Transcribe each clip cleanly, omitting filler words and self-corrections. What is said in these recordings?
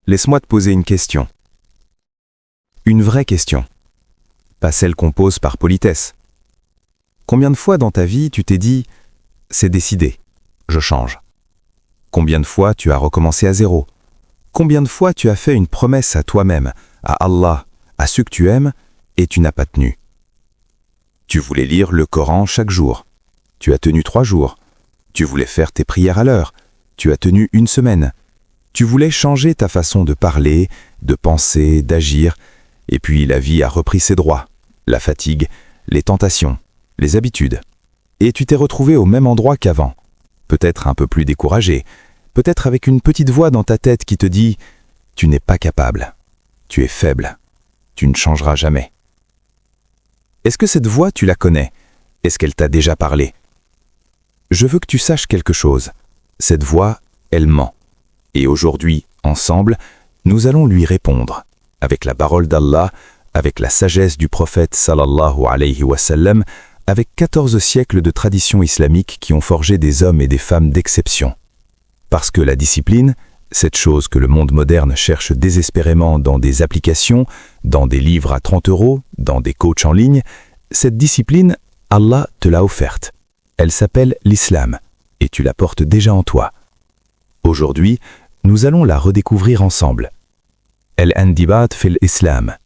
Laisse-moi te poser une question. Une vraie question. Pas celle qu'on pose par politesse. Combien de fois dans ta vie tu t'es dit « c'est décidé, je change ». Combien de fois tu as recommencé à zéro? Combien de fois tu as fait une promesse à toi-même, à Allah, à ceux que tu aimes, et tu n'as pas tenu? Tu voulais lire le Coran chaque jour. Tu as tenu 3 jours. Tu voulais faire tes prières à l'heure. Tu as tenu 1 semaine. Tu voulais changer ta façon de parler, de penser, d'agir, et puis la vie a repris ses droits, la fatigue, les tentations, les habitudes. Et tu t'es retrouvé au même endroit qu'avant, peut-être un peu plus découragé, peut-être avec une petite voix dans ta tête qui te dit « Tu n'es pas capable, tu es faible, tu ne changeras jamais ». Est-ce que cette voix, tu la connais? Est-ce qu'elle t'a déjà parlé? Je veux que tu saches quelque chose. Cette voix, elle ment. Et aujourd'hui, ensemble, nous allons lui répondre, avec la parole d'Allah, avec la sagesse du prophète sallallahu alayhi wa sallam, avec 14 siècles de tradition islamique qui ont forgé des hommes et des femmes d'exception. Parce que la discipline, cette chose que le monde moderne cherche désespérément dans des applications, dans des livres à 30 €, dans des coachs en ligne, cette discipline, Allah te l'a offerte. Elle s'appelle l'islam, et tu la portes déjà en toi. Aujourd'hui, nous allons la redécouvrir ensemble. Al-Indibat fil Islam.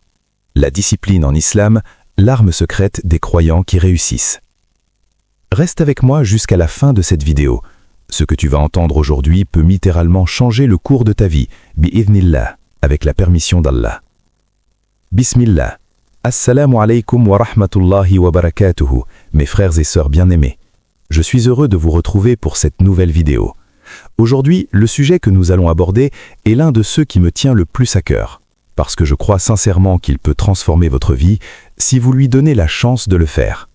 La discipline en islam, l'arme secrète des croyants qui réussissent. Reste avec moi jusqu'à la fin de cette vidéo. Ce que tu vas entendre aujourd'hui peut littéralement changer le cours de ta vie, bi'idhnillah, avec la permission d'Allah. Bismillah. Assalamu alaykum wa rahmatullahi wa barakatuhu, mes frères et sœurs bien-aimés. Je suis heureux de vous retrouver pour cette nouvelle vidéo. Aujourd'hui, le sujet que nous allons aborder est l'un de ceux qui me tient le plus à cœur, parce que je crois sincèrement qu'il peut transformer votre vie si vous lui donnez la chance de le faire.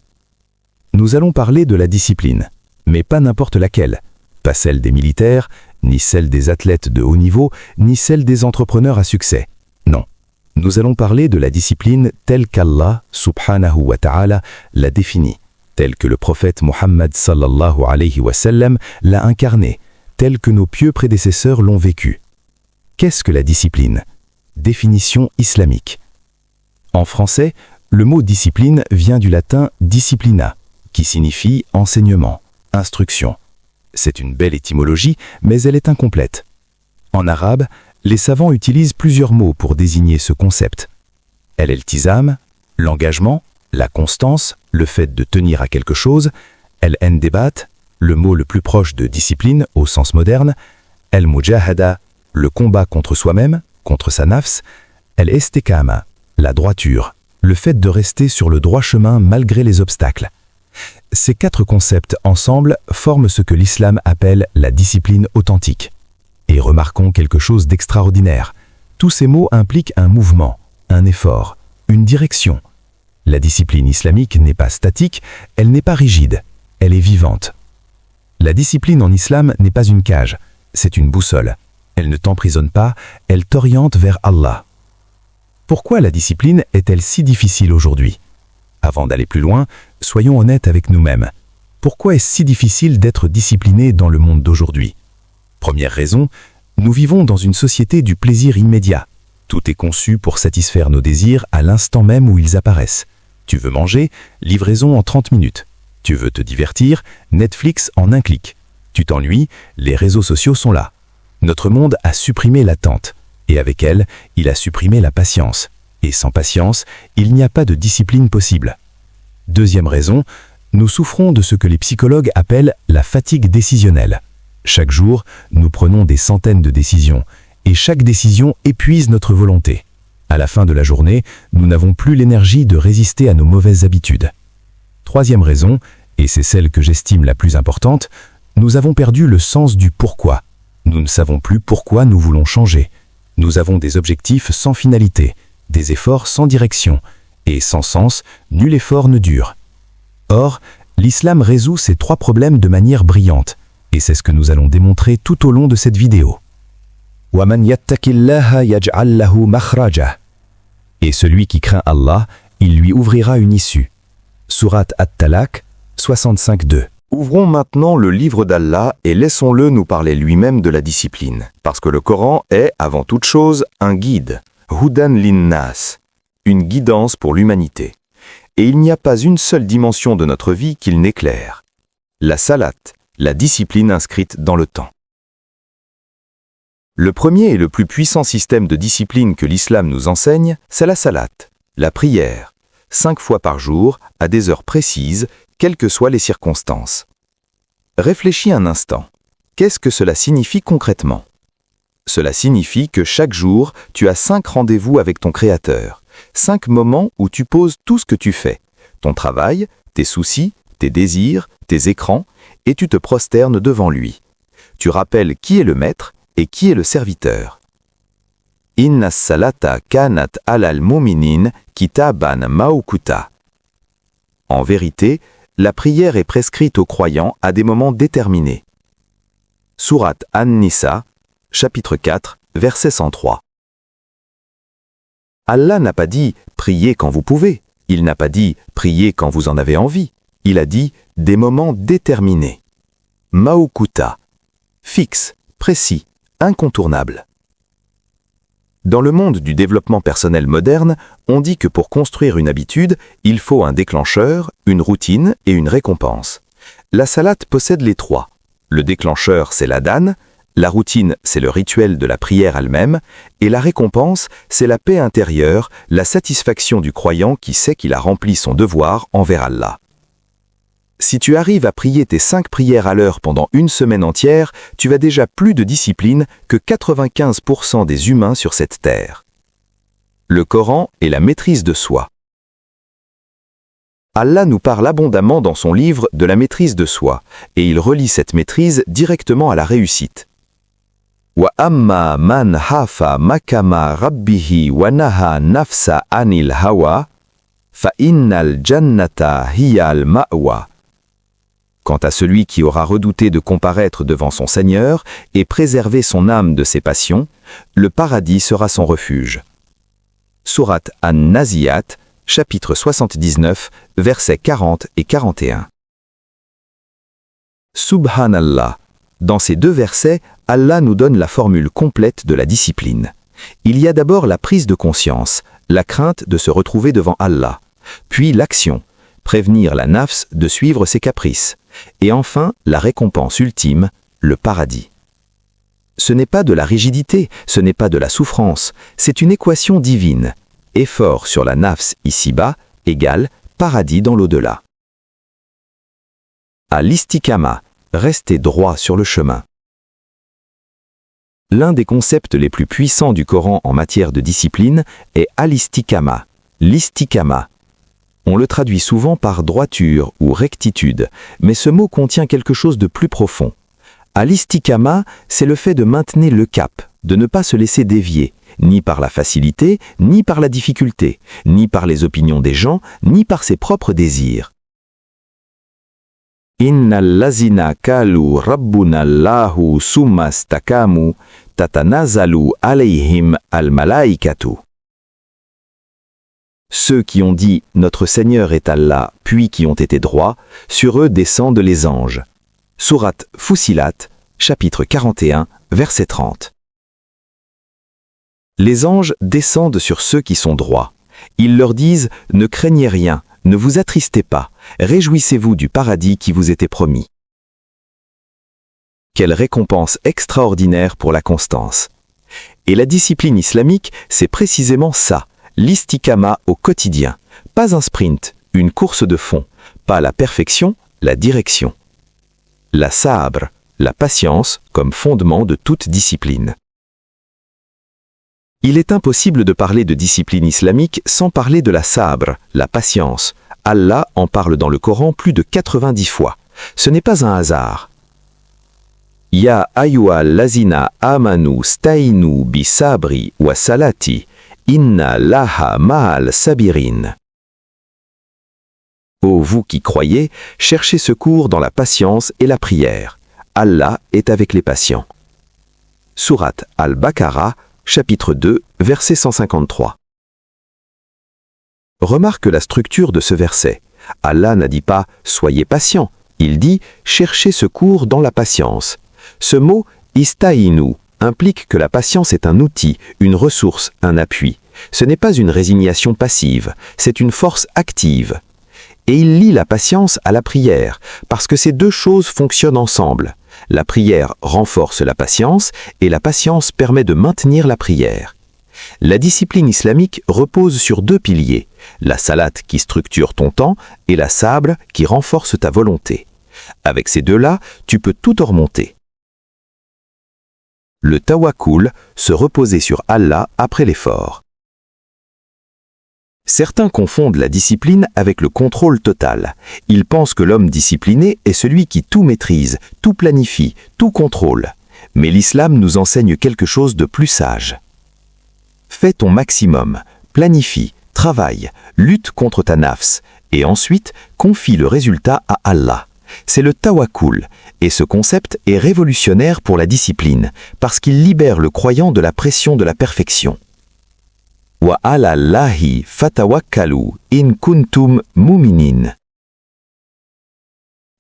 Nous allons parler de la discipline, mais pas n'importe laquelle. Pas celle des militaires, ni celle des athlètes de haut niveau, ni celle des entrepreneurs à succès. Non. Nous allons parler de la discipline telle qu'Allah, subhanahu wa ta'ala, l'a définie, telle que le prophète Muhammad sallallahu alayhi wa sallam l'a incarnée, telle que nos pieux prédécesseurs l'ont vécue. Qu'est-ce que la discipline? Définition islamique. En français, le mot discipline vient du latin disciplina, qui signifie enseignement, instruction. C'est une belle étymologie, mais elle est incomplète. En arabe, les savants utilisent plusieurs mots pour désigner ce concept. El-iltizam, l'engagement, la constance, le fait de tenir à quelque chose. El-indibat, le mot le plus proche de discipline au sens moderne. El-mujahada, le combat contre soi-même, contre sa nafs. El-istikama, la droiture, le fait de rester sur le droit chemin malgré les obstacles. Ces 4 concepts ensemble forment ce que l'islam appelle la discipline authentique. Et remarquons quelque chose d'extraordinaire. Tous ces mots impliquent un mouvement, un effort, une direction. La discipline islamique n'est pas statique, elle n'est pas rigide, elle est vivante. La discipline en islam n'est pas une cage, c'est une boussole. Elle ne t'emprisonne pas, elle t'oriente vers Allah. Pourquoi la discipline est-elle si difficile aujourd'hui? Avant d'aller plus loin, soyons honnêtes avec nous-mêmes. Pourquoi est-ce si difficile d'être discipliné dans le monde d'aujourd'hui? Première raison, nous vivons dans une société du plaisir immédiat. Tout est conçu pour satisfaire nos désirs à l'instant même où ils apparaissent. Tu veux manger, livraison en 30 minutes. Tu veux te divertir, Netflix en un clic. Tu t'ennuies, les réseaux sociaux sont là. Notre monde a supprimé l'attente, et avec elle, il a supprimé la patience. Et sans patience, il n'y a pas de discipline possible. Deuxième raison, nous souffrons de ce que les psychologues appellent la fatigue décisionnelle. Chaque jour, nous prenons des centaines de décisions, et chaque décision épuise notre volonté. À la fin de la journée, nous n'avons plus l'énergie de résister à nos mauvaises habitudes. Troisième raison, et c'est celle que j'estime la plus importante, nous avons perdu le sens du pourquoi. Nous ne savons plus pourquoi nous voulons changer. Nous avons des objectifs sans finalité, des efforts sans direction, et sans sens, nul effort ne dure. Or, l'islam résout ces 3 problèmes de manière brillante, et c'est ce que nous allons démontrer tout au long de cette vidéo. وَمَنْ يَتَّقِ اللَّهَ يَجْعَلْ لَهُ مَخْرَجًا. Et celui qui craint Allah, il lui ouvrira une issue. Sourate At-Talaq 65-2. Ouvrons maintenant le livre d'Allah et laissons-le nous parler lui-même de la discipline, parce que le Coran est, avant toute chose, un guide, Hudan linnas, une guidance pour l'humanité. Et il n'y a pas une seule dimension de notre vie qu'il n'éclaire. La salat, la discipline inscrite dans le temps. Le premier et le plus puissant système de discipline que l'islam nous enseigne, c'est la salat, la prière, 5 fois par jour, à des heures précises, quelles que soient les circonstances. Réfléchis un instant. Qu'est-ce que cela signifie concrètement? Cela signifie que chaque jour, tu as 5 rendez-vous avec ton Créateur, 5 moments où tu poses tout ce que tu fais, ton travail, tes soucis, tes désirs, tes écrans, et tu te prosternes devant lui. Tu rappelles qui est le maître et qui est le serviteur. Inna salata kanat alal mu'minin kitaban mawquta. En vérité, la prière est prescrite aux croyants à des moments déterminés. Sourate An-Nisa, chapitre 4, verset 103. Allah n'a pas dit « priez quand vous pouvez », il n'a pas dit « priez quand vous en avez envie », il a dit « des moments déterminés ». Mawquta, fixe, précis, incontournable. Dans le monde du développement personnel moderne, on dit que pour construire une habitude, il faut un déclencheur, une routine et une récompense. La salat possède les trois. Le déclencheur, c'est l'adhan, la routine, c'est le rituel de la prière elle-même, et la récompense, c'est la paix intérieure, la satisfaction du croyant qui sait qu'il a rempli son devoir envers Allah. Si tu arrives à prier tes 5 prières à l'heure pendant une semaine entière, tu as déjà plus de discipline que 95% des humains sur cette terre. Le Coran est la maîtrise de soi. Allah nous parle abondamment dans son livre de la maîtrise de soi, et il relie cette maîtrise directement à la réussite. Wa amma man hafa makama rabbihi wa naha nafsa anil hawa, fa innal jannata hiyal ma'wa. Quant à celui qui aura redouté de comparaître devant son Seigneur et préservé son âme de ses passions, le paradis sera son refuge. Sourate An-Naziyat, chapitre 79, versets 40 et 41. Subhanallah. Dans ces 2 versets, Allah nous donne la formule complète de la discipline. Il y a d'abord la prise de conscience, la crainte de se retrouver devant Allah, puis l'action, prévenir la nafs de suivre ses caprices, et enfin la récompense ultime, le paradis. Ce n'est pas de la rigidité, ce n'est pas de la souffrance, c'est une équation divine. Effort sur la nafs ici-bas égale paradis dans l'au-delà. À l'istikama, rester droit sur le chemin. L'un des concepts les plus puissants du Coran en matière de discipline est al-istikama, l'istikama. On le traduit souvent par droiture ou rectitude, mais ce mot contient quelque chose de plus profond. Al-istikama, c'est le fait de maintenir le cap, de ne pas se laisser dévier, ni par la facilité, ni par la difficulté, ni par les opinions des gens, ni par ses propres désirs. Innal lazina kalu rabbuna Allahu summa stakamu tatanazalu alayhim al-malaikatu. Ceux qui ont dit « Notre Seigneur est Allah » puis qui ont été droits, sur eux descendent les anges. Sourate Fussilat, chapitre 41, verset 30. Les anges descendent sur ceux qui sont droits. Ils leur disent « Ne craignez rien, ne vous attristez pas, réjouissez-vous du paradis qui vous était promis. » Quelle récompense extraordinaire pour la constance. Et la discipline islamique, c'est précisément ça. L'istikama au quotidien, pas un sprint, une course de fond, pas la perfection, la direction. La sabre, la patience comme fondement de toute discipline. Il est impossible de parler de discipline islamique sans parler de la sabre, la patience. Allah en parle dans le Coran plus de 90 fois. Ce n'est pas un hasard. Ya ayyuhal lazina amanu stainu bi sabri wa salati. Inna laha ma'al sabirin. Ô vous qui croyez, cherchez secours dans la patience et la prière. Allah est avec les patients. Sourate Al-Baqarah, chapitre 2, verset 153. Remarque la structure de ce verset. Allah n'a dit pas « soyez patient », Il dit « chercher secours dans la patience ». Ce mot « istaïnu » implique que la patience est un outil, une ressource, un appui. Ce n'est pas une résignation passive, c'est une force active. Et il lie la patience à la prière, parce que ces deux choses fonctionnent ensemble. La prière renforce la patience et la patience permet de maintenir la prière. La discipline islamique repose sur deux piliers, la salate qui structure ton temps et la sable qui renforce ta volonté. Avec ces deux-là, tu peux tout remonter. Le tawakkul, se reposer sur Allah après l'effort. Certains confondent la discipline avec le contrôle total. Ils pensent que l'homme discipliné est celui qui tout maîtrise, tout planifie, tout contrôle. Mais l'islam nous enseigne quelque chose de plus sage. Fais ton maximum, planifie, travaille, lutte contre ta nafs, et ensuite confie le résultat à Allah. C'est le tawakkul, et ce concept est révolutionnaire pour la discipline, parce qu'il libère le croyant de la pression de la perfection. Wa ala Allahi fatawakkalu in kuntum mu'minin.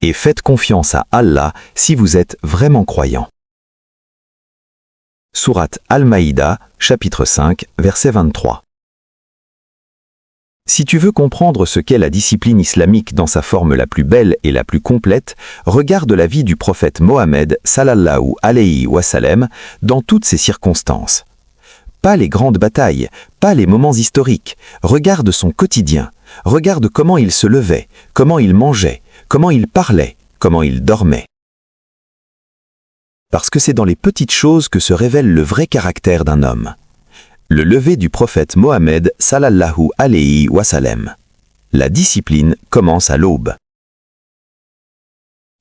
Et faites confiance à Allah si vous êtes vraiment croyant. Sourate Al-Maïda, chapitre 5, verset 23. Si tu veux comprendre ce qu'est la discipline islamique dans sa forme la plus belle et la plus complète, regarde la vie du prophète Mohammed sallallahu alayhi wa sallam dans toutes ses circonstances. Pas les grandes batailles, pas les moments historiques, regarde son quotidien, regarde comment il se levait, comment il mangeait, comment il parlait, comment il dormait. Parce que c'est dans les petites choses que se révèle le vrai caractère d'un homme. Le lever du prophète Mohammed sallallahu alayhi wa sallam. La discipline commence à l'aube.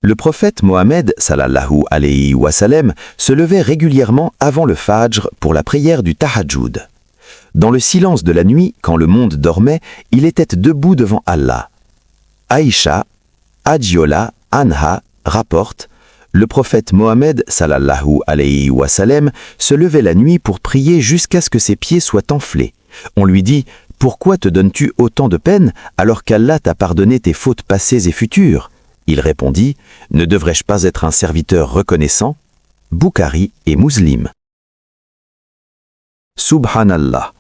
Le prophète Mohammed sallallahu alayhi wa sallam se levait régulièrement avant le Fajr pour la prière du Tahajjud. Dans le silence de la nuit, quand le monde dormait, il était debout devant Allah. Aïcha, Adjiola, Anha, rapporte: le prophète Mohammed sallallahu alayhi wa sallam se levait la nuit pour prier jusqu'à ce que ses pieds soient enflés. On lui dit: pourquoi te donnes-tu autant de peine alors qu'Allah t'a pardonné tes fautes passées et futures? Il répondit: ne devrais-je pas être un serviteur reconnaissant? Bukhari et Muslim. Subhanallah.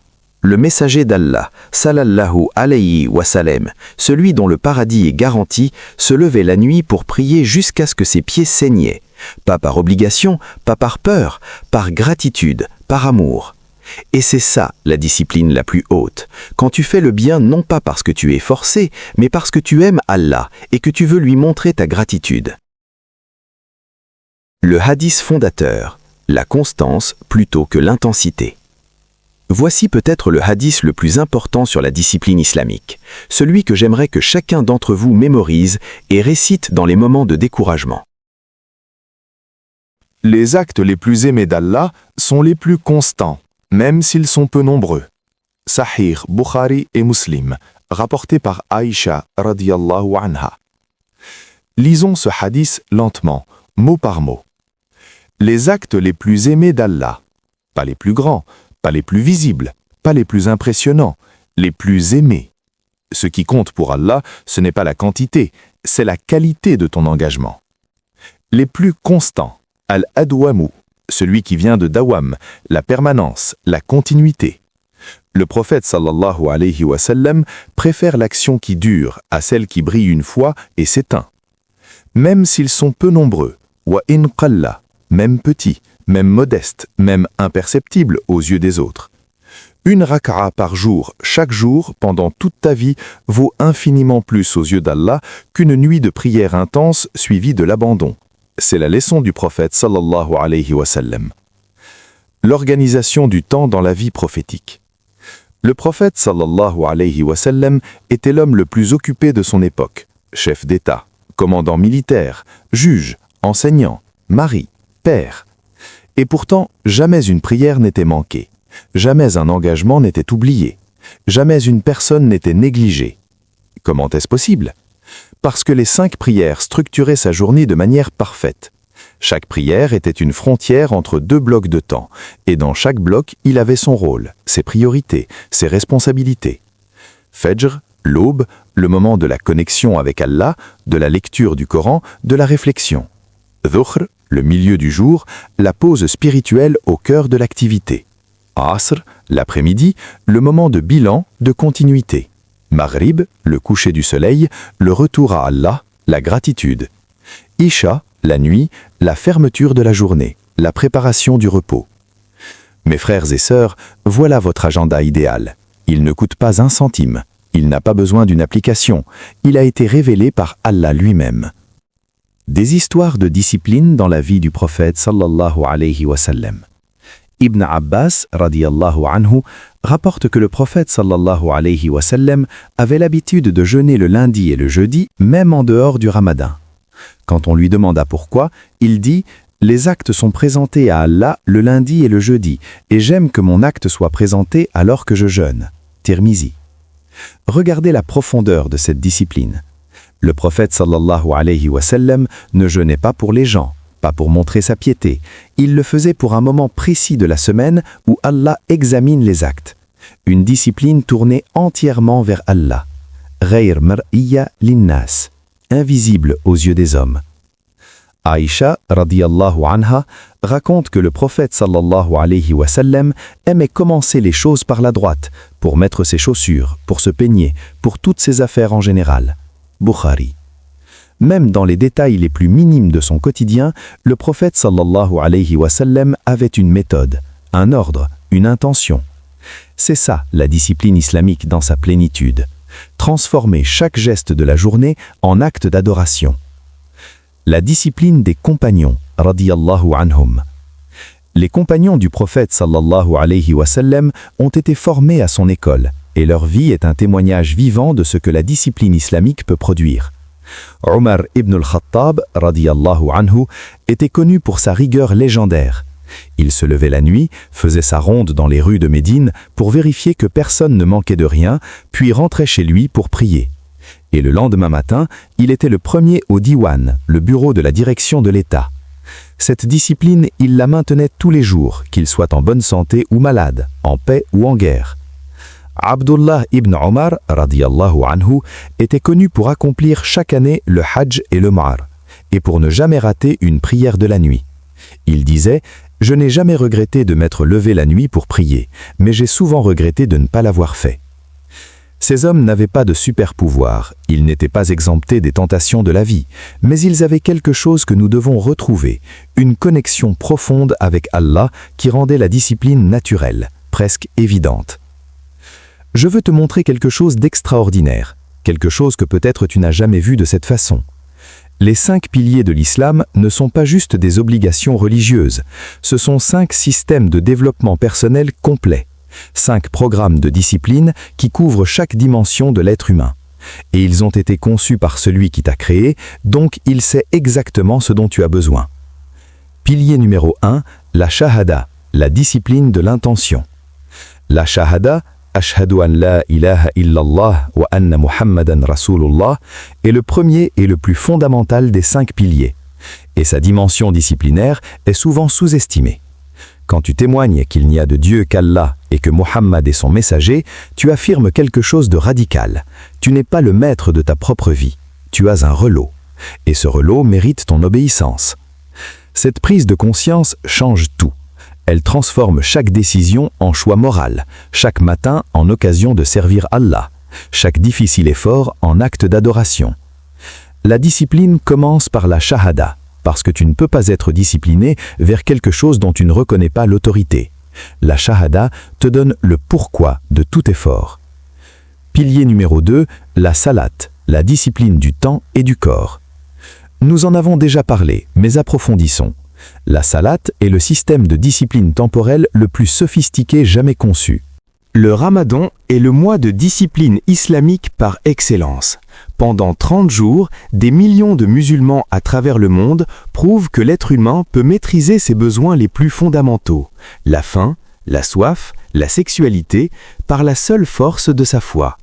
Le messager d'Allah, sallallahu alayhi wa sallam, celui dont le paradis est garanti, se levait la nuit pour prier jusqu'à ce que ses pieds saignaient. Pas par obligation, pas par peur, par gratitude, par amour. Et c'est ça la discipline la plus haute. Quand tu fais le bien non pas parce que tu es forcé, mais parce que tu aimes Allah et que tu veux lui montrer ta gratitude. Le hadith fondateur, la constance plutôt que l'intensité. Voici peut-être le hadith le plus important sur la discipline islamique, celui que j'aimerais que chacun d'entre vous mémorise et récite dans les moments de découragement. Les actes les plus aimés d'Allah sont les plus constants, même s'ils sont peu nombreux. Sahih Bukhari et Muslim, rapporté par Aïcha radiyallahu anha. Lisons ce hadith lentement, mot par mot. Les actes les plus aimés d'Allah, pas les plus grands, pas les plus visibles, pas les plus impressionnants, les plus aimés. Ce qui compte pour Allah, ce n'est pas la quantité, c'est la qualité de ton engagement. Les plus constants, al-adwamu, celui qui vient de dawam, la permanence, la continuité. Le prophète sallallahu alayhi wa sallam préfère l'action qui dure à celle qui brille une fois et s'éteint. Même s'ils sont peu nombreux, wa in qalla, même petits, même modeste, même imperceptible aux yeux des autres. Une raka'a par jour, chaque jour, pendant toute ta vie, vaut infiniment plus aux yeux d'Allah qu'une nuit de prière intense suivie de l'abandon. C'est la leçon du prophète sallallahu alayhi wa sallam. L'organisation du temps dans la vie prophétique. Le prophète sallallahu alayhi wa sallam était l'homme le plus occupé de son époque, chef d'État, commandant militaire, juge, enseignant, mari, père. Et pourtant, jamais une prière n'était manquée, jamais un engagement n'était oublié, jamais une personne n'était négligée. Comment est-ce possible? Parce que les 5 prières structuraient sa journée de manière parfaite. Chaque prière était une frontière entre 2 blocs de temps, et dans chaque bloc, il avait son rôle, ses priorités, ses responsabilités. Fajr, L'aube, le moment de la connexion avec Allah, de la lecture du Coran, de la réflexion. Dhuhr, le milieu du jour, la pause spirituelle au cœur de l'activité. Asr, l'après-midi, le moment de bilan, de continuité. Maghrib, le coucher du soleil, le retour à Allah, la gratitude. Isha, la nuit, la fermeture de la journée, la préparation du repos. Mes frères et sœurs, voilà votre agenda idéal. Il ne coûte pas un centime. Il n'a pas besoin d'une application. Il a été révélé par Allah lui-même. Des histoires de discipline dans la vie du prophète sallallahu alayhi wa sallam. Ibn Abbas, radiyallahu anhu, rapporte que le prophète sallallahu alayhi wa sallam avait l'habitude de jeûner le lundi et le jeudi, même en dehors du ramadan. Quand on lui demanda pourquoi, il dit « Les actes sont présentés à Allah le lundi et le jeudi, et j'aime que mon acte soit présenté alors que je jeûne. » Tirmizi. Regardez la profondeur de cette discipline. Le prophète sallallahu alayhi wa sallam ne jeûnait pas pour les gens, pas pour montrer sa piété. Il le faisait pour un moment précis de la semaine où Allah examine les actes. Une discipline tournée entièrement vers Allah. Ghayr mar'iyya linnas, invisible aux yeux des hommes. Aïcha, radiyallahu anha, raconte que le prophète sallallahu alayhi wa sallam aimait commencer les choses par la droite, pour mettre ses chaussures, pour se peigner, pour toutes ses affaires en général. Bukhari. Même dans les détails les plus minimes de son quotidien, le prophète sallallahu alayhi wa sallam avait une méthode, un ordre, une intention. C'est ça la discipline islamique dans sa plénitude. Transformer chaque geste de la journée en acte d'adoration. La discipline des compagnons, radiyallahu anhum. Les compagnons du prophète sallallahu alayhi wa sallam ont été formés à son école, et leur vie est un témoignage vivant de ce que la discipline islamique peut produire. Omar ibn al-Khattab, radiyallahu anhu, était connu pour sa rigueur légendaire. Il se levait la nuit, faisait sa ronde dans les rues de Médine pour vérifier que personne ne manquait de rien, puis rentrait chez lui pour prier. Et le lendemain matin, il était le premier au Diwan, le bureau de la direction de l'État. Cette discipline, il la maintenait tous les jours, qu'il soit en bonne santé ou malade, en paix ou en guerre. Abdullah ibn Omar, radiyallahu anhu, était connu pour accomplir chaque année le Hajj et le Umrah, et pour ne jamais rater une prière de la nuit. Il disait « Je n'ai jamais regretté de m'être levé la nuit pour prier, mais j'ai souvent regretté de ne pas l'avoir fait. » Ces hommes n'avaient pas de super pouvoir, ils n'étaient pas exemptés des tentations de la vie, mais ils avaient quelque chose que nous devons retrouver, une connexion profonde avec Allah qui rendait la discipline naturelle, presque évidente. Je veux te montrer quelque chose d'extraordinaire, quelque chose que peut-être tu n'as jamais vu de cette façon. Les 5 piliers de l'islam ne sont pas juste des obligations religieuses, ce sont 5 systèmes de développement personnel complets. 5 programmes de discipline qui couvrent chaque dimension de l'être humain. Et ils ont été conçus par celui qui t'a créé, donc il sait exactement ce dont tu as besoin. Pilier numéro 1, la shahada, la discipline de l'intention. La shahada, Ashhadu an la ilaha illallah wa anna Muhammadan Rasulullah, est le premier et le plus fondamental des 5 piliers. Et sa dimension disciplinaire est souvent sous-estimée. Quand tu témoignes qu'il n'y a de Dieu qu'Allah et que Muhammad est son messager, tu affirmes quelque chose de radical. Tu n'es pas le maître de ta propre vie. Tu as un relot. Et ce relot mérite ton obéissance. Cette prise de conscience change tout. Elle transforme chaque décision en choix moral, chaque matin en occasion de servir Allah, chaque difficile effort en acte d'adoration. La discipline commence par la shahada, parce que tu ne peux pas être discipliné vers quelque chose dont tu ne reconnais pas l'autorité. La shahada te donne le pourquoi de tout effort. Pilier numéro 2, la salat, la discipline du temps et du corps. Nous en avons déjà parlé, mais approfondissons. La salat est le système de discipline temporelle le plus sophistiqué jamais conçu. Le Ramadan est le mois de discipline islamique par excellence. Pendant 30 jours, des millions de musulmans à travers le monde prouvent que l'être humain peut maîtriser ses besoins les plus fondamentaux, la faim, la soif, la sexualité, par la seule force de sa foi.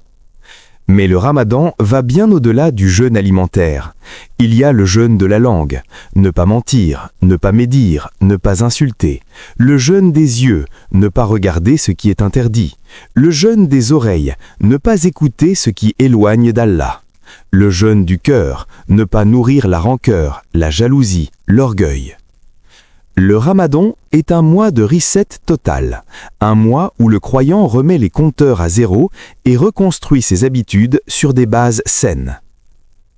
Mais le ramadan va bien au-delà du jeûne alimentaire. Il y a le jeûne de la langue, ne pas mentir, ne pas médire, ne pas insulter. Le jeûne des yeux, ne pas regarder ce qui est interdit. Le jeûne des oreilles, ne pas écouter ce qui éloigne d'Allah. Le jeûne du cœur, ne pas nourrir la rancœur, la jalousie, l'orgueil. Le ramadan est un mois de reset total, un mois où le croyant remet les compteurs à zéro et reconstruit ses habitudes sur des bases saines.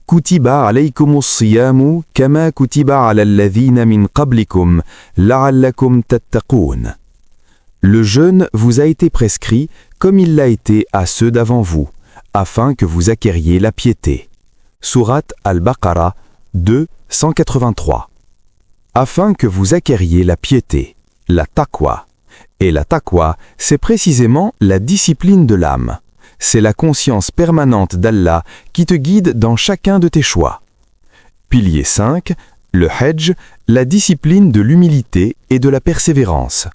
Kutiba alaykumus siyamu kama kutiba ala alladhina min qablikum la'allakum tattaqun. Le jeûne vous a été prescrit comme il l'a été à ceux d'avant vous, afin que vous acquériez la piété. Sourate Al-Baqarah 2, 183. Afin que vous acquériez la piété, la taqwa. Et la taqwa, c'est précisément la discipline de l'âme. C'est la conscience permanente d'Allah qui te guide dans chacun de tes choix. Pilier 5, le Hajj, la discipline de l'humilité et de la persévérance.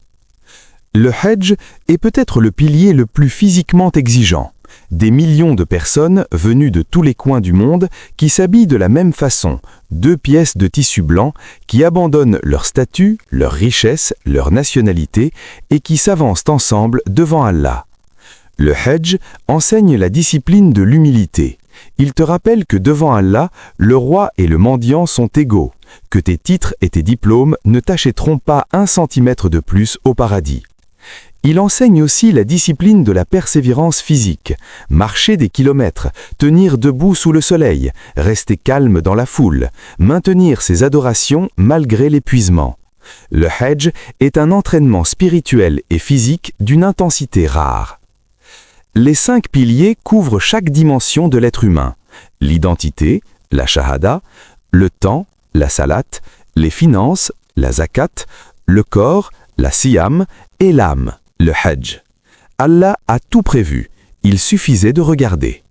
Le Hajj est peut-être le pilier le plus physiquement exigeant. Des millions de personnes venues de tous les coins du monde qui s'habillent de la même façon, 2 pièces de tissu blanc, qui abandonnent leur statut, leur richesse, leur nationalité et qui s'avancent ensemble devant Allah. Le Hajj enseigne la discipline de l'humilité. Il te rappelle que devant Allah, le roi et le mendiant sont égaux, que tes titres et tes diplômes ne t'achèteront pas 1 centimètre de plus au paradis. Il enseigne aussi la discipline de la persévérance physique, marcher des kilomètres, tenir debout sous le soleil, rester calme dans la foule, maintenir ses adorations malgré l'épuisement. Le Hajj est un entraînement spirituel et physique d'une intensité rare. Les 5 piliers couvrent chaque dimension de l'être humain: l'identité, la shahada, le temps, la salat, les finances, la zakat, le corps, la siyam et l'âme, le Hajj. Allah a tout prévu, il suffisait de regarder.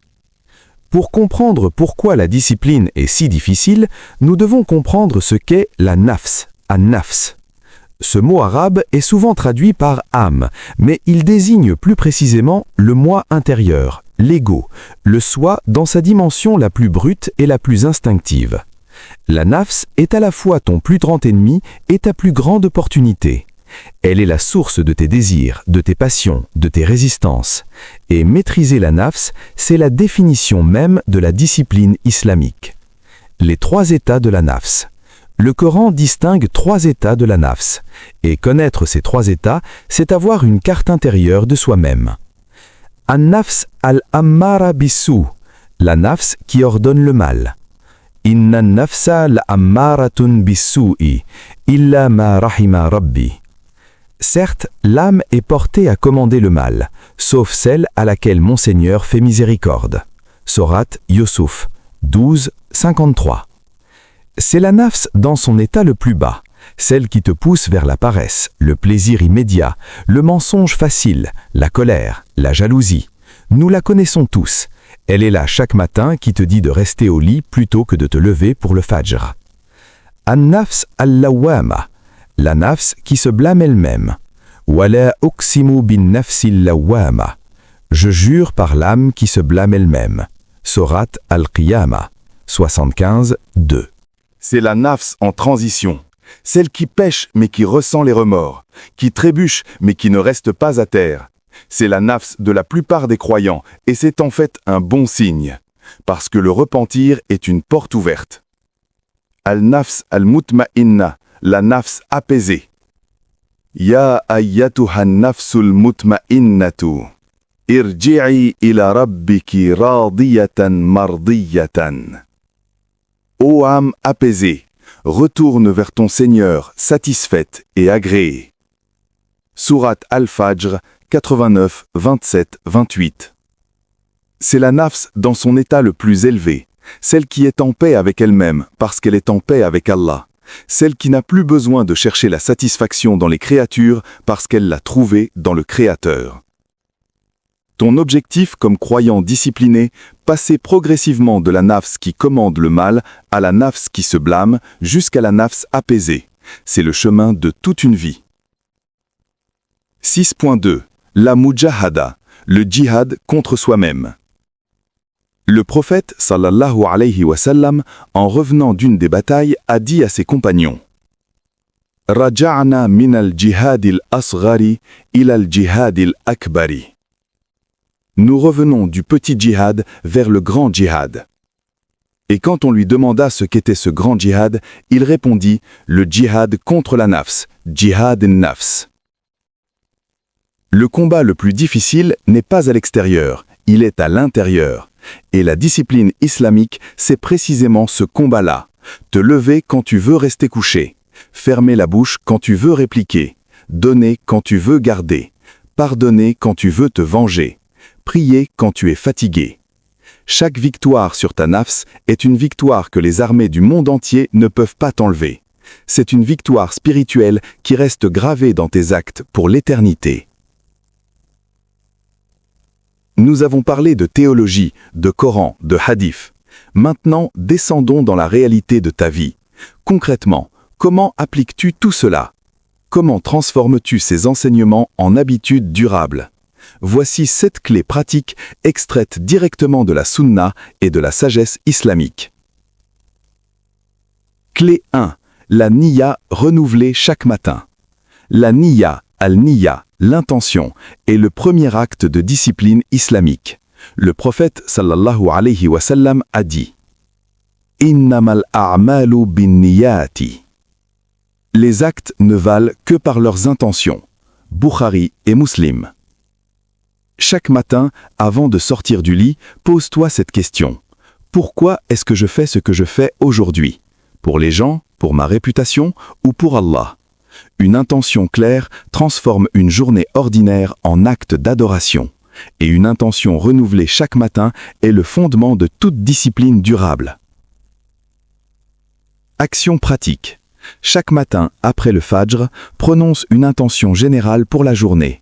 Pour comprendre pourquoi la discipline est si difficile, nous devons comprendre ce qu'est la nafs, an-nafs. Ce mot arabe est souvent traduit par âme, mais il désigne plus précisément le moi intérieur, l'ego, le soi dans sa dimension la plus brute et la plus instinctive. La nafs est à la fois ton plus grand ennemi et ta plus grande opportunité. Elle est la source de tes désirs, de tes passions, de tes résistances. Et maîtriser la nafs, c'est la définition même de la discipline islamique. Les 3 états de la nafs. Le Coran distingue 3 états de la nafs. Et connaître ces 3 états, c'est avoir une carte intérieure de soi-même. An-nafs al-ammara bis-sou, la nafs qui ordonne le mal. Inna an-nafsa la-ammaratun bis-sou'i, illa ma rahima rabbi. Certes, l'âme est portée à commander le mal, sauf celle à laquelle mon Seigneur fait miséricorde. Sourate Yusuf 12, 53. C'est la nafs dans son état le plus bas, celle qui te pousse vers la paresse, le plaisir immédiat, le mensonge facile, la colère, la jalousie. Nous la connaissons tous. Elle est là chaque matin qui te dit de rester au lit plutôt que de te lever pour le fajr. An-nafs al-lawwama, la nafs qui se blâme elle-même. Wala uqsimu bin nafsil lawwama. Je jure par l'âme qui se blâme elle-même. Sourate Al-Qiyamah 75, 2. C'est la nafs en transition, celle qui pêche mais qui ressent les remords, qui trébuche mais qui ne reste pas à terre. C'est la nafs de la plupart des croyants et c'est en fait un bon signe, parce que le repentir est une porte ouverte. Al-nafs al-mutma'inna, la nafs apaisée. Ya ayyatuhan nafsul mutma'innatu, irji'i ila rabbiki radiyatan mardiyatan. Ô âme apaisée, retourne vers ton Seigneur satisfaite et agréée. Sourate Al-Fajr 89, 27, 28. C'est la nafs dans son état le plus élevé, celle qui est en paix avec elle-même parce qu'elle est en paix avec Allah. Celle qui n'a plus besoin de chercher la satisfaction dans les créatures parce qu'elle l'a trouvée dans le Créateur. Ton objectif comme croyant discipliné, passer progressivement de la nafs qui commande le mal à la nafs qui se blâme jusqu'à la nafs apaisée. C'est le chemin de toute une vie. 6.2. La mujahada, le djihad contre soi-même. Le prophète, sallallahu alayhi wa sallam, en revenant d'une des batailles, a dit à ses compagnons: Raja'na min al-jihad al-asghari ila al-jihad al-akbari. Nous revenons du petit djihad vers le grand djihad. Et quand on lui demanda ce qu'était ce grand djihad, il répondit: le djihad contre la nafs, djihad an-nafs. Le combat le plus difficile n'est pas à l'extérieur, il est à l'intérieur. Et la discipline islamique, c'est précisément ce combat-là. Te lever quand tu veux rester couché. Fermer la bouche quand tu veux répliquer. Donner quand tu veux garder. Pardonner quand tu veux te venger. Prier quand tu es fatigué. Chaque victoire sur ta nafs est une victoire que les armées du monde entier ne peuvent pas t'enlever. C'est une victoire spirituelle qui reste gravée dans tes actes pour l'éternité. Nous avons parlé de théologie, de Coran, de hadith. Maintenant, descendons dans la réalité de ta vie. Concrètement, comment appliques-tu tout cela? Comment transformes-tu ces enseignements en habitudes durables? Voici 7 clés pratiques extraites directement de la sunna et de la sagesse islamique. Clé 1. La niya renouvelée chaque matin. La niya, al-niya, l'intention, est le premier acte de discipline islamique. Le prophète sallallahu alayhi wa sallam a dit: Innamal a'malu bin-niyati. Les actes ne valent que par leurs intentions. Bukhari et Muslim. Chaque matin, avant de sortir du lit, pose-toi cette question. Pourquoi est-ce que je fais ce que je fais aujourd'hui? Pour les gens, pour ma réputation ou pour Allah? Une intention claire transforme une journée ordinaire en acte d'adoration. Et une intention renouvelée chaque matin est le fondement de toute discipline durable. Action pratique. Chaque matin, après le Fajr, prononce une intention générale pour la journée.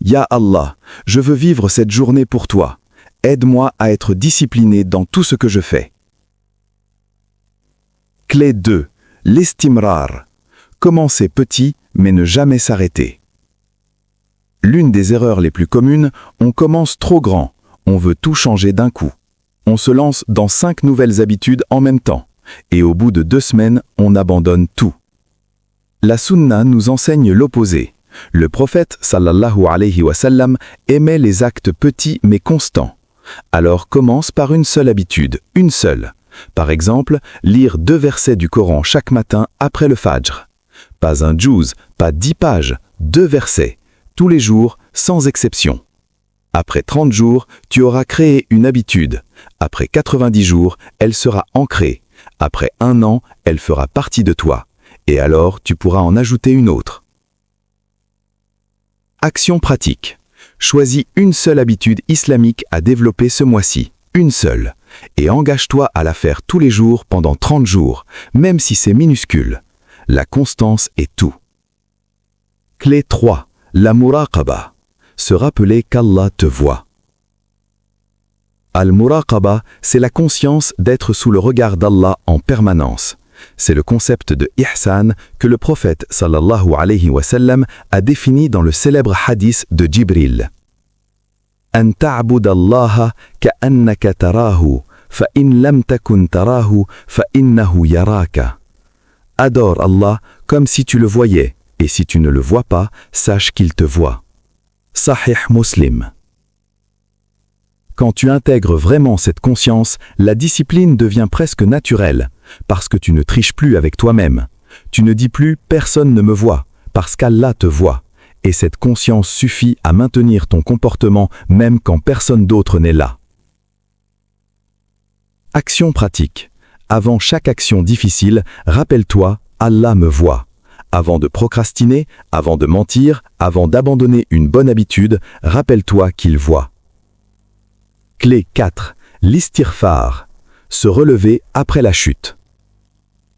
Ya Allah, je veux vivre cette journée pour toi. Aide-moi à être discipliné dans tout ce que je fais. Clé 2. L'estimrar. Commencer petit, mais ne jamais s'arrêter. L'une des erreurs les plus communes, on commence trop grand, on veut tout changer d'un coup. On se lance dans 5 nouvelles habitudes en même temps, et au bout de 2 semaines, on abandonne tout. La sunna nous enseigne l'opposé. Le prophète sallallahu alayhi wa sallam aimait les actes petits mais constants. Alors commence par une seule habitude, une seule. Par exemple, lire 2 versets du Coran chaque matin après le Fajr. Pas un juz, pas 10 pages, 2 versets, tous les jours, sans exception. Après 30 jours, tu auras créé une habitude. Après 90 jours, elle sera ancrée. Après 1 an, elle fera partie de toi. Et alors, tu pourras en ajouter une autre. Action pratique. Choisis une seule habitude islamique à développer ce mois-ci. Une seule. Et engage-toi à la faire tous les jours pendant 30 jours, même si c'est minuscule. La constance est tout. Clé 3. La muraqaba. Se rappeler qu'Allah te voit. Al-muraqaba, c'est la conscience d'être sous le regard d'Allah en permanence. C'est le concept de ihsan que le prophète sallallahu alayhi wa sallam a défini dans le célèbre hadith de Jibril. An ta'budallaha ka'annaka tarahu, fa in lam takun tarahu, fa innahu yaraka. Adore Allah comme si tu le voyais, et si tu ne le vois pas, sache qu'il te voit. Sahih Muslim. Quand tu intègres vraiment cette conscience, la discipline devient presque naturelle, parce que tu ne triches plus avec toi-même. Tu ne dis plus « personne ne me voit », parce qu'Allah te voit. Et cette conscience suffit à maintenir ton comportement même quand personne d'autre n'est là. Action pratique. Avant chaque action difficile, rappelle-toi « Allah me voit ». Avant de procrastiner, avant de mentir, avant d'abandonner une bonne habitude, rappelle-toi qu'il voit. Clé 4. L'istighfar. Se relever après la chute.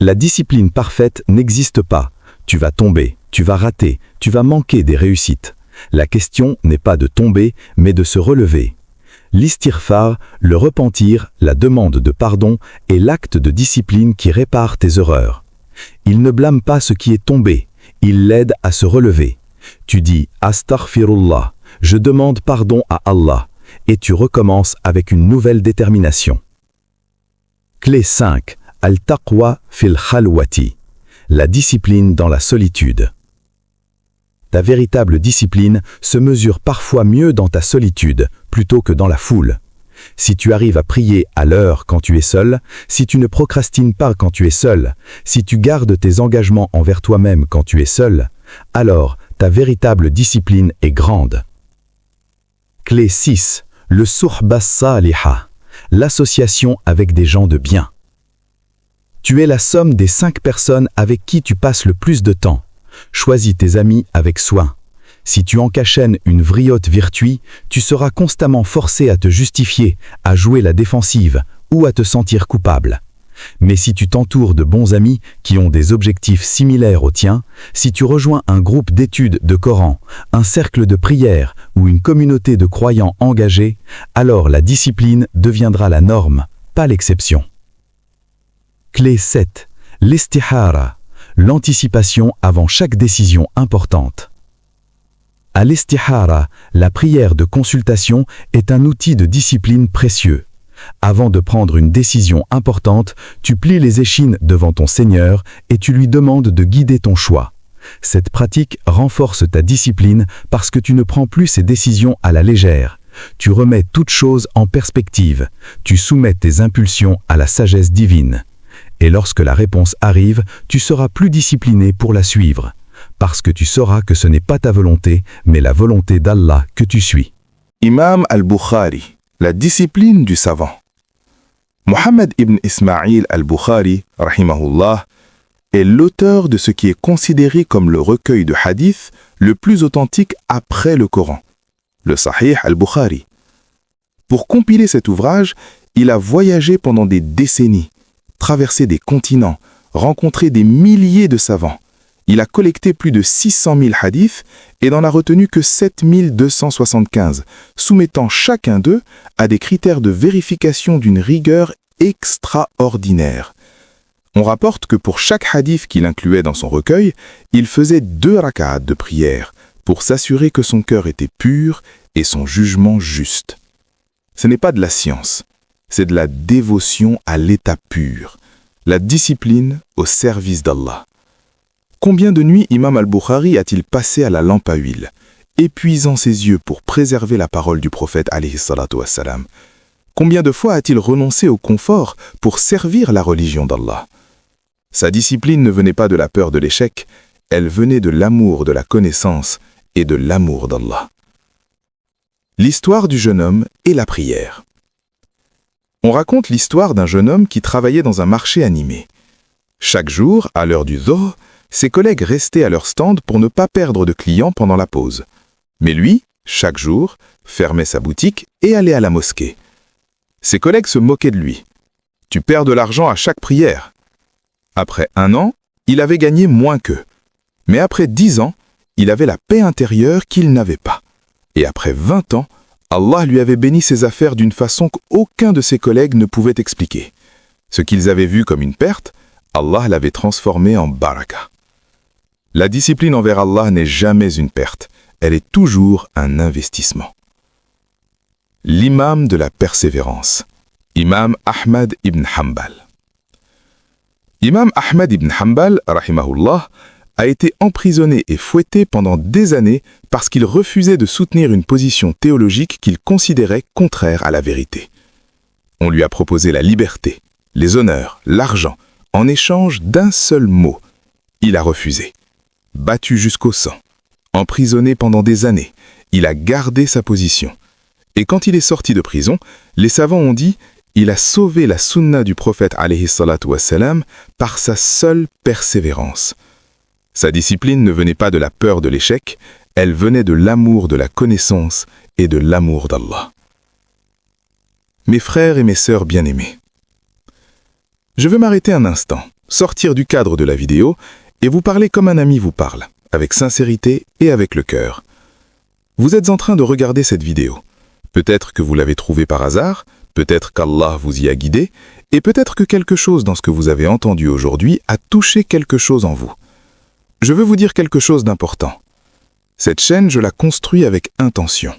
La discipline parfaite n'existe pas. Tu vas tomber, tu vas rater, tu vas manquer des réussites. La question n'est pas de tomber, mais de se relever. L'istighfar, le repentir, la demande de pardon est l'acte de discipline qui répare tes erreurs. Il ne blâme pas ce qui est tombé, il l'aide à se relever. Tu dis « Astaghfirullah », je demande pardon à Allah, et tu recommences avec une nouvelle détermination. Clé 5. Al-taqwa fil khalwati. La discipline dans la solitude. Ta véritable discipline se mesure parfois mieux dans ta solitude plutôt que dans la foule. Si tu arrives à prier à l'heure quand tu es seul, si tu ne procrastines pas quand tu es seul, si tu gardes tes engagements envers toi-même quand tu es seul, alors ta véritable discipline est grande. Clé 6. Le suhba saliha. L'association avec des gens de bien. Tu es la somme des 5 personnes avec qui tu passes le plus de temps. Choisis tes amis avec soin. Si tu encachènes une vriote virtue, tu seras constamment forcé à te justifier, à jouer la défensive ou à te sentir coupable. Mais si tu t'entoures de bons amis qui ont des objectifs similaires aux tiens, si tu rejoins un groupe d'études de Coran, un cercle de prière ou une communauté de croyants engagés, alors la discipline deviendra la norme, pas l'exception. Clé 7. L'istihara, l'anticipation avant chaque décision importante. À l'istihara, la prière de consultation est un outil de discipline précieux. Avant de prendre une décision importante, tu plies les échines devant ton Seigneur et tu lui demandes de guider ton choix. Cette pratique renforce ta discipline parce que tu ne prends plus ces décisions à la légère. Tu remets toute chose en perspective. Tu soumets tes impulsions à la sagesse divine. Et lorsque la réponse arrive, tu seras plus discipliné pour la suivre. Parce que tu sauras que ce n'est pas ta volonté, mais la volonté d'Allah que tu suis. Imam al-Bukhari, la discipline du savant. Mohammed ibn Ismaïl al-Bukhari, rahimahullah, est l'auteur de ce qui est considéré comme le recueil de hadith le plus authentique après le Coran, le Sahih al-Bukhari. Pour compiler cet ouvrage, il a voyagé pendant des décennies, traversé des continents, rencontré des milliers de savants. Il a collecté plus de 600 000 hadiths et n'en a retenu que 7 275, soumettant chacun d'eux à des critères de vérification d'une rigueur extraordinaire. On rapporte que pour chaque hadith qu'il incluait dans son recueil, il faisait 2 rak'at de prière pour s'assurer que son cœur était pur et son jugement juste. Ce n'est pas de la science, c'est de la dévotion à l'état pur, la discipline au service d'Allah. Combien de nuits Imam al-Bukhari a-t-il passé à la lampe à huile, épuisant ses yeux pour préserver la parole du prophète alayhi salatu wassalam? Combien de fois a-t-il renoncé au confort pour servir la religion d'Allah? Sa discipline ne venait pas de la peur de l'échec, elle venait de l'amour de la connaissance et de l'amour d'Allah. L'histoire du jeune homme et la prière. On raconte l'histoire d'un jeune homme qui travaillait dans un marché animé. Chaque jour, à l'heure du Dhuhr, ses collègues restaient à leur stand pour ne pas perdre de clients pendant la pause. Mais lui, chaque jour, fermait sa boutique et allait à la mosquée. Ses collègues se moquaient de lui. « Tu perds de l'argent à chaque prière. » Après 1 an, il avait gagné moins qu'eux. Mais après 10 ans, il avait la paix intérieure qu'il n'avait pas. Et après 20 ans, Allah lui avait béni ses affaires d'une façon qu'aucun de ses collègues ne pouvait expliquer. Ce qu'ils avaient vu comme une perte, Allah l'avait transformé en baraka. La discipline envers Allah n'est jamais une perte, elle est toujours un investissement. L'imam de la persévérance, Imam Ahmad ibn Hanbal. Imam Ahmad ibn Hanbal, rahimahullah, a été emprisonné et fouetté pendant des années parce qu'il refusait de soutenir une position théologique qu'il considérait contraire à la vérité. On lui a proposé la liberté, les honneurs, l'argent, en échange d'un seul mot. Il a refusé. Battu jusqu'au sang, emprisonné pendant des années, il a gardé sa position. Et quand il est sorti de prison, les savants ont dit « Il a sauvé la sunna du prophète alayhi salatu wassalam par sa seule persévérance ». Sa discipline ne venait pas de la peur de l'échec, elle venait de l'amour de la connaissance et de l'amour d'Allah. Mes frères et mes sœurs bien-aimés, je veux m'arrêter un instant, sortir du cadre de la vidéo et vous parler comme un ami vous parle, avec sincérité et avec le cœur. Vous êtes en train de regarder cette vidéo. Peut-être que vous l'avez trouvée par hasard, peut-être qu'Allah vous y a guidé, et peut-être que quelque chose dans ce que vous avez entendu aujourd'hui a touché quelque chose en vous. Je veux vous dire quelque chose d'important. Cette chaîne, je la construis avec intention.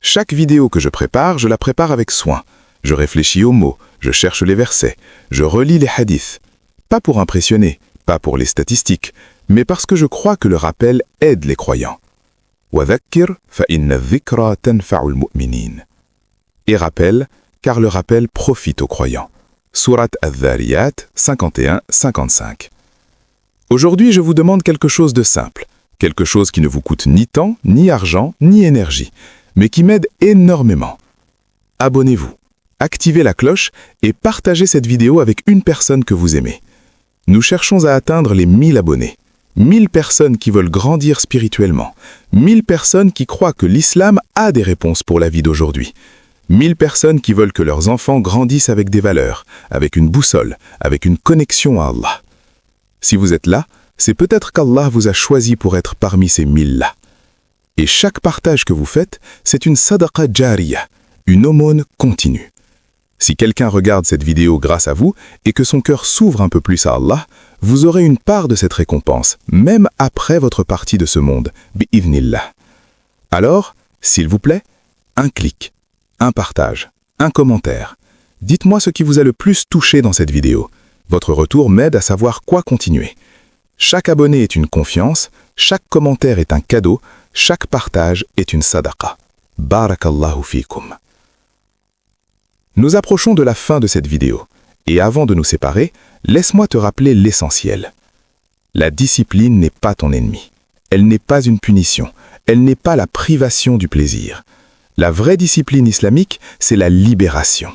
Chaque vidéo que je prépare, je la prépare avec soin. Je réfléchis aux mots, je cherche les versets, je relis les hadiths. Pas pour impressionner, pas pour les statistiques, mais parce que je crois que le rappel aide les croyants. وَذَكِّرْ فَإِنَّ الذِّكْرَى تَنْفَعُ الْمُؤْمِنِينَ. Et rappel, car le rappel profite aux croyants. Surat Al-Dhariyat 51-55. Aujourd'hui, je vous demande quelque chose de simple, quelque chose qui ne vous coûte ni temps, ni argent, ni énergie, mais qui m'aide énormément. Abonnez-vous, activez la cloche et partagez cette vidéo avec une personne que vous aimez. Nous cherchons à atteindre les 1000 abonnés. 1000 personnes qui veulent grandir spirituellement. 1000 personnes qui croient que l'islam a des réponses pour la vie d'aujourd'hui. 1000 personnes qui veulent que leurs enfants grandissent avec des valeurs, avec une boussole, avec une connexion à Allah. Si vous êtes là, c'est peut-être qu'Allah vous a choisi pour être parmi ces 1000-là. Et chaque partage que vous faites, c'est une sadaqa jariyah, une aumône continue. Si quelqu'un regarde cette vidéo grâce à vous et que son cœur s'ouvre un peu plus à Allah, vous aurez une part de cette récompense, même après votre partie de ce monde, bi'idhnillah. Alors, s'il vous plaît, un clic, un partage, un commentaire. Dites-moi ce qui vous a le plus touché dans cette vidéo. Votre retour m'aide à savoir quoi continuer. Chaque abonné est une confiance, chaque commentaire est un cadeau, chaque partage est une sadaqa. Barakallahu fikum. Nous approchons de la fin de cette vidéo. Et avant de nous séparer, laisse-moi te rappeler l'essentiel. La discipline n'est pas ton ennemi. Elle n'est pas une punition. Elle n'est pas la privation du plaisir. La vraie discipline islamique, c'est la libération.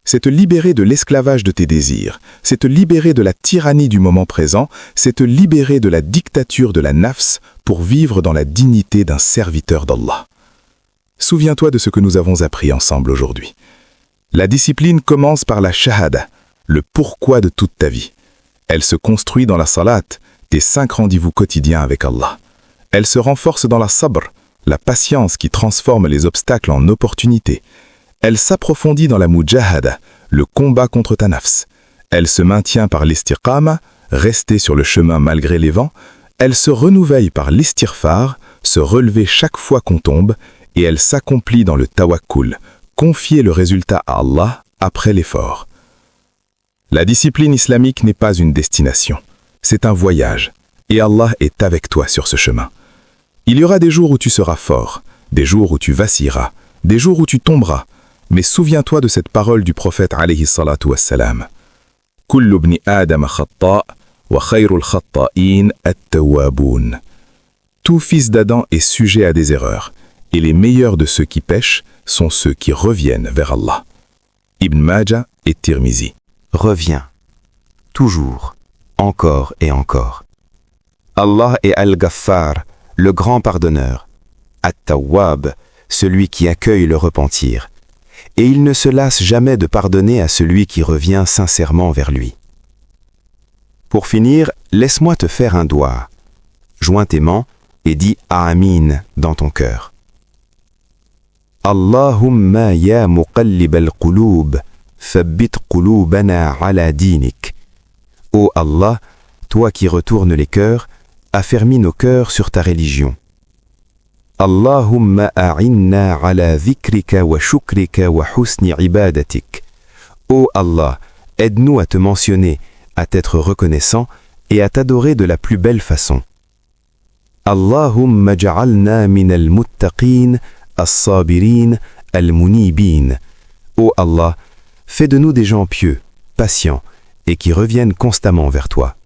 C'est te libérer de l'esclavage de tes désirs. C'est te libérer de la tyrannie du moment présent. C'est te libérer de la dictature de la nafs pour vivre dans la dignité d'un serviteur d'Allah. Souviens-toi de ce que nous avons appris ensemble aujourd'hui. La discipline commence par la shahada, le pourquoi de toute ta vie. Elle se construit dans la salat, tes 5 rendez-vous quotidiens avec Allah. Elle se renforce dans la sabr, la patience qui transforme les obstacles en opportunités. Elle s'approfondit dans la mujahada, le combat contre ta nafs. Elle se maintient par l'istiqama, rester sur le chemin malgré les vents. Elle se renouvelle par l'istighfar, se relever chaque fois qu'on tombe. Et elle s'accomplit dans le tawakkul, confier le résultat à Allah après l'effort. La discipline islamique n'est pas une destination, c'est un voyage, et Allah est avec toi sur ce chemin. Il y aura des jours où tu seras fort, des jours où tu vacilleras, des jours où tu tomberas, mais souviens-toi de cette parole du prophète alayhi salatu wassalam. Kullu ibni Adam khata' wa khayrul khatta'in at-tawwabun. Tout fils d'Adam est sujet à des erreurs, et les meilleurs de ceux qui pêchent sont ceux qui reviennent vers Allah. Ibn Majah et Tirmizi. Reviens. Toujours. Encore et encore. Allah est Al-Ghaffar, le grand pardonneur. At-Tawwab, celui qui accueille le repentir. Et il ne se lasse jamais de pardonner à celui qui revient sincèrement vers lui. Pour finir, laisse-moi te faire un doigt. Joins tes mains et dis Amin dans ton cœur. Allahumma ya muqallib al-qulub, thabbit qulubana ala dinik. Ô Allah, toi qui retournes les cœurs, affermis nos cœurs sur ta religion. Allahumma a'inna ala dhikrika wa shukrika wa husni ibadatik. Ô Allah, aide-nous à te mentionner, à t'être reconnaissant et à t'adorer de la plus belle façon. Allahumma ja'alna min al-muttaqin, as-sabirin, al-munibin. Ô Allah, fais de nous des gens pieux, patients et qui reviennent constamment vers toi.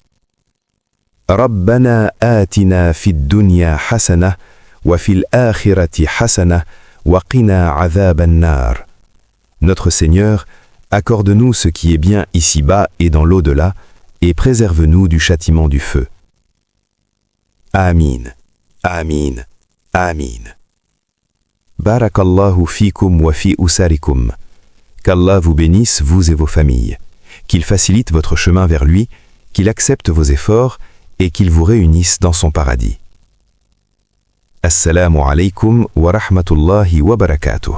Rabbana atina fid dunya hasana wa fil akhirati hasana wa qina adhaban nar. Notre Seigneur, accorde-nous ce qui est bien ici-bas et dans l'au-delà et préserve-nous du châtiment du feu. Amin. Amin. Amin. Barakallahu fikum wa fi usarikum. Qu'Allah vous bénisse, vous et vos familles. Qu'il facilite votre chemin vers lui, qu'il accepte vos efforts et qu'il vous réunisse dans son paradis. Assalamu alaikum wa rahmatullahi wa barakatuh.